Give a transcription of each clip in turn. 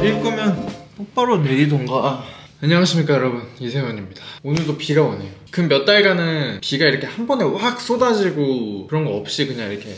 내릴 거면 똑바로 내리던가. 안녕하십니까 여러분, 이세훈입니다. 오늘도 비가 오네요. 그 몇 달간은 비가 이렇게 한 번에 확 쏟아지고 그런 거 없이 그냥 이렇게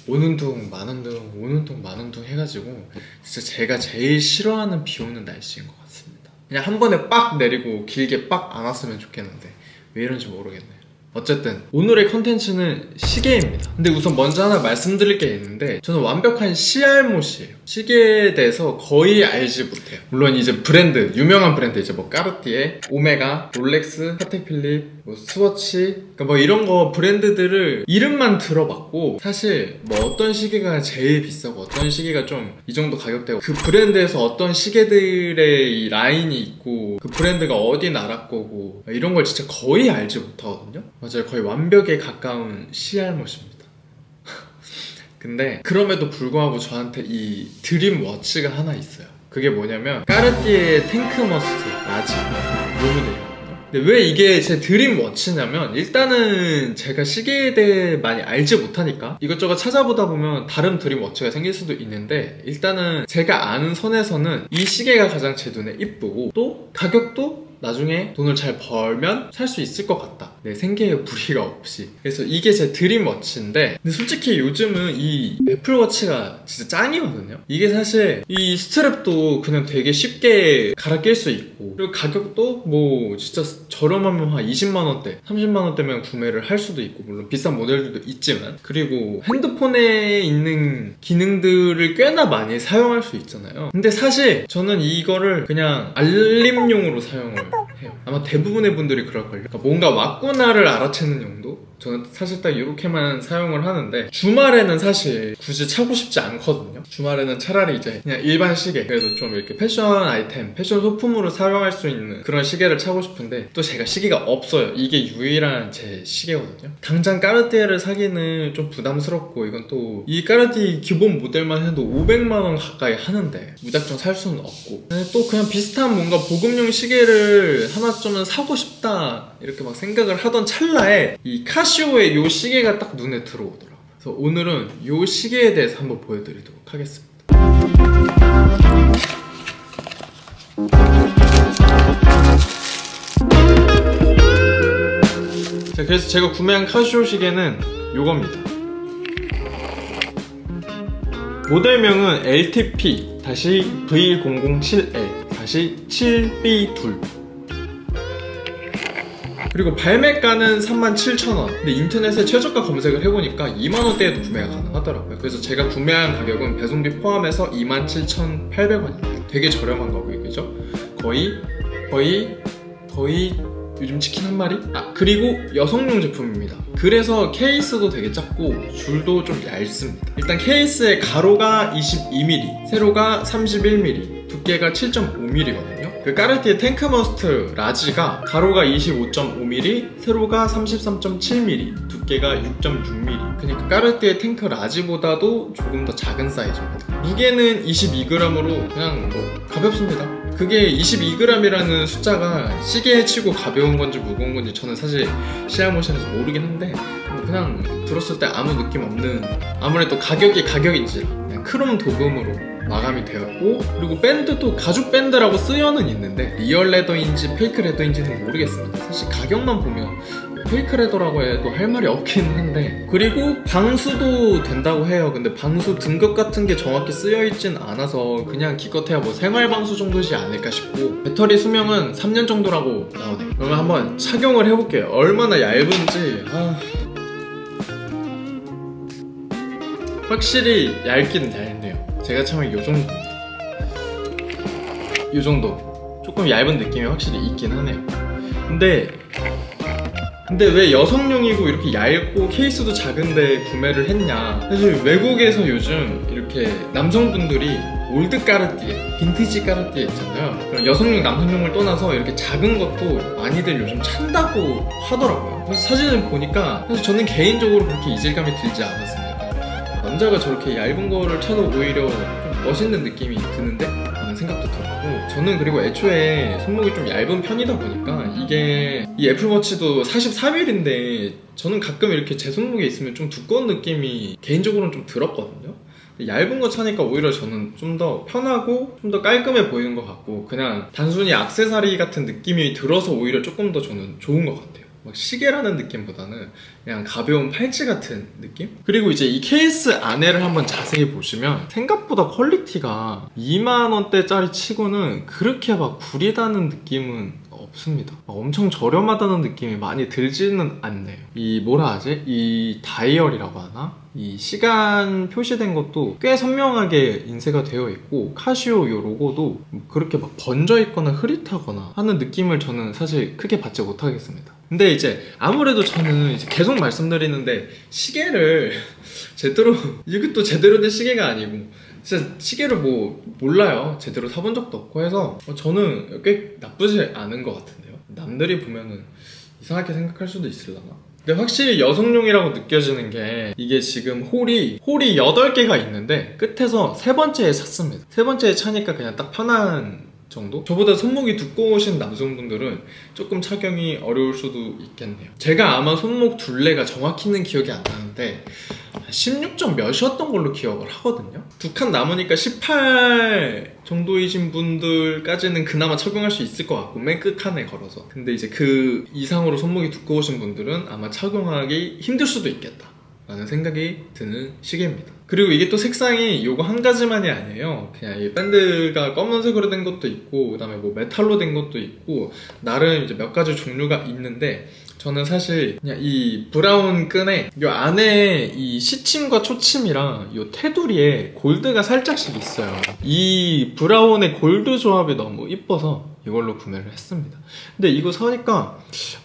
오는 둥 마는 둥 오는 둥 마는 둥 해가지고 진짜 제가 제일 싫어하는 비 오는 날씨인 것 같습니다. 그냥 한 번에 빡 내리고 길게 빡 안 왔으면 좋겠는데 왜 이런지 모르겠네요. 어쨌든 오늘의 컨텐츠는 시계입니다. 근데 우선 먼저 하나 말씀드릴 게 있는데, 저는 완벽한 시알못이에요. 시계에 대해서 거의 알지 못해요. 물론 이제 브랜드, 유명한 브랜드 이제 뭐 까르띠에, 오메가, 롤렉스, 파텍필립, 뭐 스워치, 그러니까 뭐 이런 거 브랜드들을 이름만 들어봤고, 사실 뭐 어떤 시계가 제일 비싸고 어떤 시계가 좀 이 정도 가격대고, 그 브랜드에서 어떤 시계들의 이 라인이 있고 그 브랜드가 어디 나라 거고 이런 걸 진짜 거의 알지 못하거든요. 맞아요, 거의 완벽에 가까운 시알못입니다. 근데 그럼에도 불구하고 저한테 이 드림 워치가 하나 있어요. 그게 뭐냐면 까르띠에 탱크머스트 라지 요 모델이에요. 근데 왜 이게 제 드림 워치냐면, 일단은 제가 시계에 대해 많이 알지 못하니까 이것저것 찾아보다 보면 다른 드림 워치가 생길 수도 있는데, 일단은 제가 아는 선에서는 이 시계가 가장 제 눈에 이쁘고 또 가격도 나중에 돈을 잘 벌면 살 수 있을 것 같다. 내 생계에 무리가 없이. 그래서 이게 제 드림워치인데, 근데 솔직히 요즘은 이 애플워치가 진짜 짱이거든요. 이게 사실 이 스트랩도 그냥 되게 쉽게 갈아 낄 수 있고, 그리고 가격도 뭐 진짜 저렴하면 한 20만원대 30만원대면 구매를 할 수도 있고, 물론 비싼 모델들도 있지만, 그리고 핸드폰에 있는 기능들을 꽤나 많이 사용할 수 있잖아요. 근데 사실 저는 이거를 그냥 알림용으로 사용을 해요. 아마 대부분의 분들이 그럴걸요. 그러니까 뭔가 왔구나를 알아채는 용도? 저는 사실 딱 이렇게만 사용을 하는데, 주말에는 사실 굳이 차고 싶지 않거든요. 주말에는 차라리 이제 그냥 일반 시계, 그래도 좀 이렇게 패션 아이템, 패션 소품으로 사용할 수 있는 그런 시계를 차고 싶은데, 또 제가 시계가 없어요. 이게 유일한 제 시계거든요. 당장 까르띠에를 사기는 좀 부담스럽고, 이건 또 이 까르띠에 기본 모델만 해도 500만원 가까이 하는데 무작정 살 수는 없고, 또 그냥 비슷한 뭔가 보급용 시계를 하나쯤은 사고 싶다 이렇게 막 생각을 하던 찰나에 이 카시오의 요 시계가 딱 눈에 들어오더라고요. 그래서 오늘은 요 시계에 대해서 한번 보여드리도록 하겠습니다. 자, 그래서 제가 구매한 카시오 시계는 요겁니다. 모델명은 LTP-V007L-7B2. 그리고 발매가는 37,000원. 근데 인터넷에 최저가 검색을 해보니까 2만원대에도 구매가 가능하더라고요. 그래서 제가 구매한 가격은 배송비 포함해서 27,800원입니다. 되게 저렴한 가격이죠. 거의 요즘 치킨 한 마리? 그리고 여성용 제품입니다. 그래서 케이스도 되게 작고 줄도 좀 얇습니다. 일단 케이스의 가로가 22mm, 세로가 31mm, 두께가 7.5mm거든요. 그 까르띠에 탱크머스트 라지가 가로가 25.5mm, 세로가 33.7mm, 두께가 6.6mm. 그러니까 까르띠에 탱크 라지보다도 조금 더 작은 사이즈입니다. 무게는 22g으로 그냥 뭐 가볍습니다. 그게 22g이라는 숫자가 시계에 치고 가벼운 건지 무거운 건지 저는 사실 시알모션에서 모르긴 한데, 그냥 들었을 때 아무 느낌 없는, 아무래도 가격이 가격인지 그냥 크롬 도금으로 마감이 되었고, 그리고 밴드도 가죽 밴드라고 쓰여는 있는데 리얼 레더인지 페이크 레더인지는 모르겠습니다. 사실 가격만 보면 페이크 레더라고 해도 할 말이 없긴 한데, 그리고 방수도 된다고 해요. 근데 방수 등급 같은 게 정확히 쓰여있진 않아서 그냥 기껏해야 뭐 생활 방수 정도지 않을까 싶고, 배터리 수명은 3년 정도라고 나오네요. 그러면 한번 착용을 해볼게요. 얼마나 얇은지. 확실히 얇긴 얇네요. 제가 참은 요정도입니다. 요정도 조금 얇은 느낌이 확실히 있긴 하네요. 근데 왜 여성용이고 이렇게 얇고 케이스도 작은데 구매를 했냐. 사실 외국에서 요즘 이렇게 남성분들이 올드 까르띠에, 빈티지 까르띠에 있잖아요. 그럼 여성용, 남성용을 떠나서 이렇게 작은 것도 많이들 요즘 찬다고 하더라고요. 그래서 사진을 보니까 사실 저는 개인적으로 그렇게 이질감이 들지 않았습니다. 남자가 저렇게 얇은 거를 차도 오히려 좀 멋있는 느낌이 드는데? 라는 생각도 들었고, 저는 그리고 애초에 손목이 좀 얇은 편이다 보니까, 이게 이 애플워치도 43mm인데 저는 가끔 이렇게 제 손목에 있으면 좀 두꺼운 느낌이 개인적으로는 좀 들었거든요. 얇은 거 차니까 오히려 저는 좀 더 편하고 좀 더 깔끔해 보이는 것 같고, 그냥 단순히 액세서리 같은 느낌이 들어서 오히려 조금 더 저는 좋은 것 같아요. 막 시계라는 느낌보다는 그냥 가벼운 팔찌 같은 느낌? 그리고 이제 이 케이스 안에를 한번 자세히 보시면 생각보다 퀄리티가 2만원대짜리 치고는 그렇게 막 구리다는 느낌은 없습니다. 엄청 저렴하다는 느낌이 많이 들지는 않네요. 이 뭐라 하지? 이 다이얼이라고 하나? 이 시간 표시된 것도 꽤 선명하게 인쇄가 되어 있고, 카시오 요 로고도 그렇게 막 번져 있거나 흐릿하거나 하는 느낌을 저는 사실 크게 받지 못하겠습니다. 근데 이제 아무래도 저는 이제 계속 말씀드리는데, 시계를 제대로, 이것도 제대로 된 시계가 아니고 진짜 시계를 뭐 몰라요. 제대로 사본 적도 없고 해서 저는 꽤 나쁘지 않은 것 같은데요. 남들이 보면은 이상하게 생각할 수도 있으려나? 근데 확실히 여성용이라고 느껴지는 게, 이게 지금 홀이 8개가 있는데 끝에서 세 번째에 찼습니다. 세 번째에 차니까 그냥 딱 편한 정도? 저보다 손목이 두꺼우신 남성분들은 조금 착용이 어려울 수도 있겠네요. 제가 아마 손목 둘레가 정확히는 기억이 안 나는데 16점 몇이었던 걸로 기억을 하거든요. 두 칸 남으니까 18 정도이신 분들까지는 그나마 착용할 수 있을 것 같고, 맨 끝칸에 걸어서. 근데 이제 그 이상으로 손목이 두꺼우신 분들은 아마 착용하기 힘들 수도 있겠다 라는 생각이 드는 시계입니다. 그리고 이게 또 색상이 요거 한 가지만이 아니에요. 그냥 이 밴드가 검은색으로 된 것도 있고, 그 다음에 뭐 메탈로 된 것도 있고, 나름 이제 몇 가지 종류가 있는데, 저는 사실 그냥 이 브라운 끈에 요 안에 이 시침과 초침이랑 요 테두리에 골드가 살짝씩 있어요. 이 브라운의 골드 조합이 너무 이뻐서 이걸로 구매를 했습니다. 근데 이거 사니까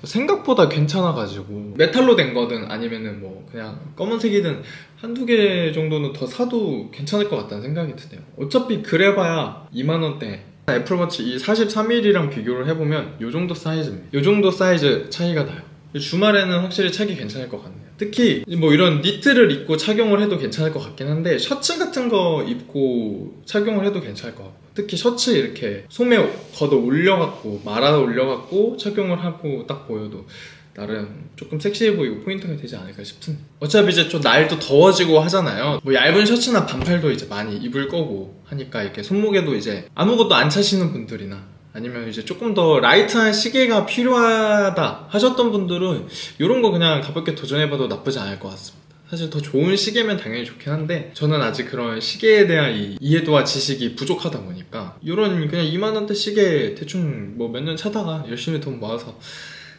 생각보다 괜찮아가지고, 메탈로 된 거든 아니면은 뭐 그냥 검은색이든 한두 개 정도는 더 사도 괜찮을 것 같다는 생각이 드네요. 어차피 그래봐야 2만원대. 애플워치 이 43mm랑 비교를 해보면 요 정도 사이즈입니다. 요 정도 사이즈 차이가 나요. 주말에는 확실히 차기 괜찮을 것 같네요. 특히 뭐 이런 니트를 입고 착용을 해도 괜찮을 것 같긴 한데, 셔츠 같은 거 입고 착용을 해도 괜찮을 것 같고, 특히 셔츠 이렇게 소매 걷어 올려갖고 말아 올려갖고 착용을 하고 딱 보여도 나름 조금 섹시해 보이고 포인트가 되지 않을까 싶습니다. 어차피 이제 좀 날도 더워지고 하잖아요. 뭐 얇은 셔츠나 반팔도 이제 많이 입을 거고 하니까, 이렇게 손목에도 이제 아무것도 안 차시는 분들이나 아니면 이제 조금 더 라이트한 시계가 필요하다 하셨던 분들은 이런 거 그냥 가볍게 도전해봐도 나쁘지 않을 것 같습니다. 사실 더 좋은 시계면 당연히 좋긴 한데, 저는 아직 그런 시계에 대한 이 이해도와 지식이 부족하다 보니까 이런 그냥 2만원대 시계 대충 뭐 몇 년 차다가 열심히 돈 모아서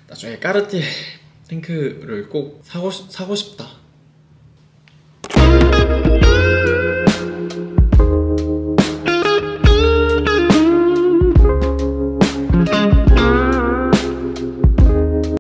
나중에 까르띠에 탱크를 꼭 사고 싶다